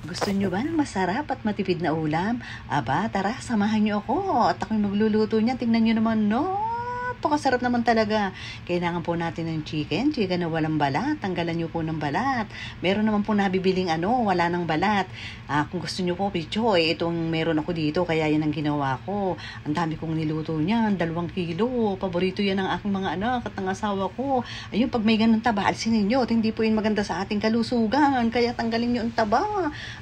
Gusto nyo ba ng masarap at matipid na ulam? Aba, tara, samahan nyo ako. At ako'y magluluto niyan. Tingnan nyo naman, no? Napakasarap naman talaga. Kailangan po natin ng chicken na walang balat. Tanggalan nyo po ng balat. Meron naman po nabibiling wala ng balat. Kung gusto nyo po, picho, itong meron ako dito, kaya yan ang ginawa ko. Ang dami kong niluto niyan, 2 kilo. Paborito yan ng aking mga anak at ng asawa ko. Ayun, pag may ganun taba, alisin ninyo. At hindi po yun maganda sa ating kalusugan. Kaya tanggalin nyo ang taba.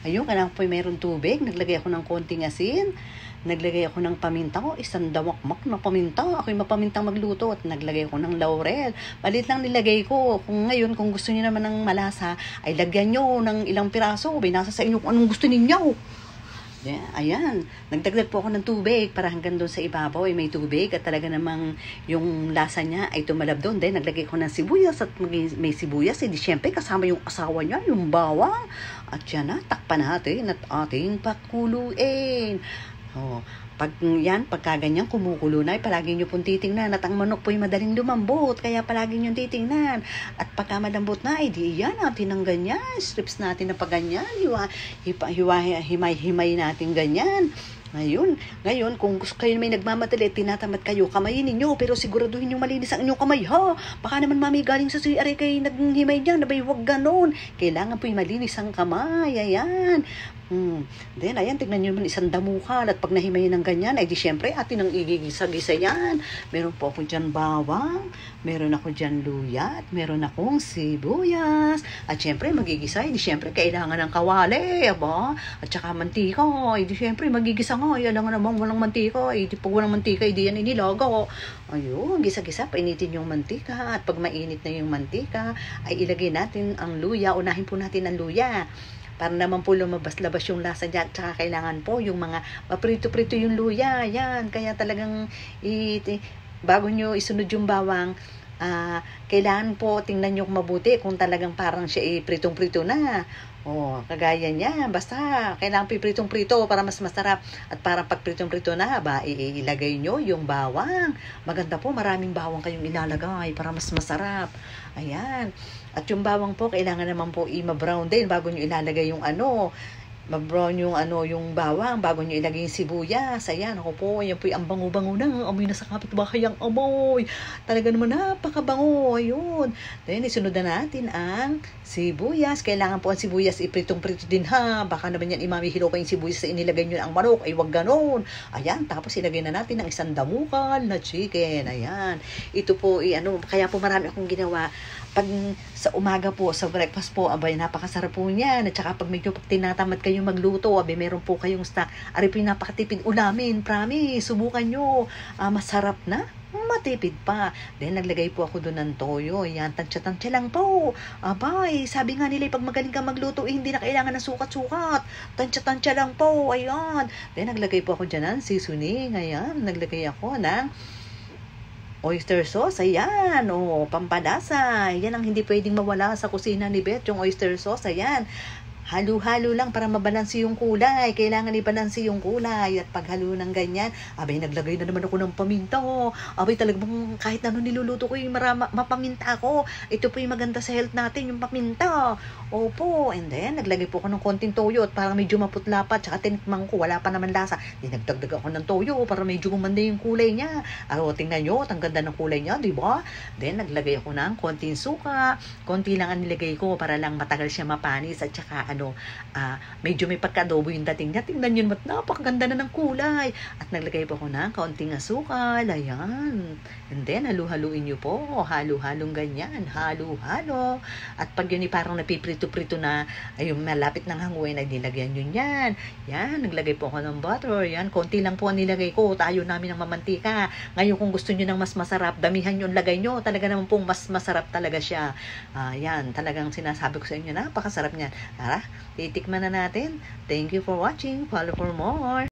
Ayun, kailangan po meron tubig. Naglagay ako ng konting asin. Naglagay ako ng paminta ko, 1 dawakmak na paminta. Ako'y mapamintang magluto at naglagay ako ng laurel. Malit lang nilagay ko. Kung gusto niyo naman ng malasa, ay lagyan nyo ng ilang piraso. Binasa sa inyo kung anong gusto ninyo. Yeah, ayan. Nagdagdag po ako ng tubig para hanggang doon sa ibabaw ay may tubig at talaga namang yung lasa niya ay tumalab doon. Then naglagay ko ng sibuyas at may sibuyas. Di syempre kasama yung asawa niya, yung bawang. At yan na, takpan natin at ating pakuluin. Pagka ganyan kumukulo na, palagi nyo pong titingnan at ang manok po'y madaling lumambot, kaya palagi nyo titingnan. At pagka malambot na, di yan natin ang ganyan, strips natin na pag ganyan, himay-himay natin ganyan. Ngayon, kung gusto kayo may nagmamadali, tinatamad kayo, kamayin ninyo, pero siguraduhin yung malinis ang inyong kamay, ha? Baka naman mami galing sa CR kayo naghimay niyan, nabay wag ganon. Kailangan po'y malinis ang kamay, ayan. Then, ayan, tignan nyo naman 1 damukan. At pag nahimayin ng ganyan, ay di syempre, atin ang igigisa-gisa yan. Meron po ako dyan bawang, meron ako dyan luya, at meron akong sibuyas. At syempre, magigisa, di syempre, kailangan ng kawali, aba? At saka mantika, di syempre, magigisa nga, alam nga naman, walang mantika, di pag walang mantika, di yan inilaga. Ayun, gisa-gisa, painitin yung mantika. At pag mainit na yung mantika, ay ilagay natin ang luya. Unahin po natin ang luya. Para naman po lumabas-labas yung lasa dyan. Tsaka kailangan po yung mga maprito-prito yung luya. Yan. Kaya talagang bago nyo isunod yung bawang, kailangan po tingnan nyo mabuti kung talagang parang siya pritong-prito na. Kagaya niya. Basta kailangan pritong-prito para mas masarap. At parang pag pritong-prito na, ilagay nyo yung bawang. Maganda po, maraming bawang kayong ilalagay para mas masarap. Ayan. At yung bawang po, kailangan naman po ma-brown din bago nyo ilalagay yung ma-brown yung bawang bago nyo ilagay yung sibuyas. Ayan, ako po, yan po ang bango-bango na. Amoy na sa kapitbahay ang amoy. Talaga naman napakabango. Ayun. Then, isunod na natin ang sibuyas. Kailangan po ang sibuyas ipritong-prito din, ha. Baka naman yan imamihilo kayong sibuyas sa inilagay nyo ang manok. Ay, wag ganon. Ayan, tapos ilagay na natin ang 1 damukal na chicken. Ayan. Ito po, kaya po marami akong ginawa. Pag sa umaga po, sa breakfast po, abay, napakasarap po niyan. At saka pag medyo tinatamad kayo magluto, abay, meron po kayong stock. Ari po yung napakatipid ulamin. Promise, subukan nyo. Masarap na. Matipid pa. Then, naglagay po ako doon ng toyo. Yan, tansya-tansya lang po. Abay, sabi nga nila, pag magaling ka magluto, hindi na kailangan ng sukat-sukat. Tansya-tansya lang po. Ayan. Then, naglagay po ako dyan ng seasoning. Ayan, naglagay ako ng oyster sauce, ayan, pampadasa. Yan ang hindi pwedeng mawala sa kusina ni Beth, yung oyster sauce, ayan. Halo-halo lang para mabalansi yung kulay. Kailangan ibalansi yung kulay. At paghalo ng ganyan, abay, naglagay na naman ako ng paminta. Abay, talagang kahit ano niluluto ko, yung mapaminta ako. Ito po yung maganda sa health natin, yung paminta. Opo. And then, naglagay po ako ng konting toyo at parang medyo maputla pa. Tsaka tinikman ko, wala pa naman lasa. Di nagdagdag ako ng toyo para medyo gumanda yung kulay niya. Tingnan nyo, ang ganda ng kulay niya, di ba? Then, naglagay ako ng konting suka. Konti lang ang nilagay ko para lang matagal siya mapanis at tsaka medyo may pagka-adobo yung dating niya. Tingnan nyo naman, napakaganda na ng kulay. At naglagay po ako ng kaunting asukal. Ayan. And then, halu-haluin nyo po. Halo-halong ganyan. Halo-halo. At pag yun parang napiprito-prito na, ayun, malapit ng hanguin, ay nilagyan nyo yan. Yan, naglagay po ako ng butter. Yan, konti lang po ang nilagay ko. Tayo namin ng mamantika. Ngayon, kung gusto nyo ng mas masarap, damihan nyo ang lagay nyo. Talaga naman pong mas masarap talaga siya. Yan, talagang sinasabi ko sa inyo, napakasarap niyan. Tara, titikman na natin. Thank you for watching. Follow for more.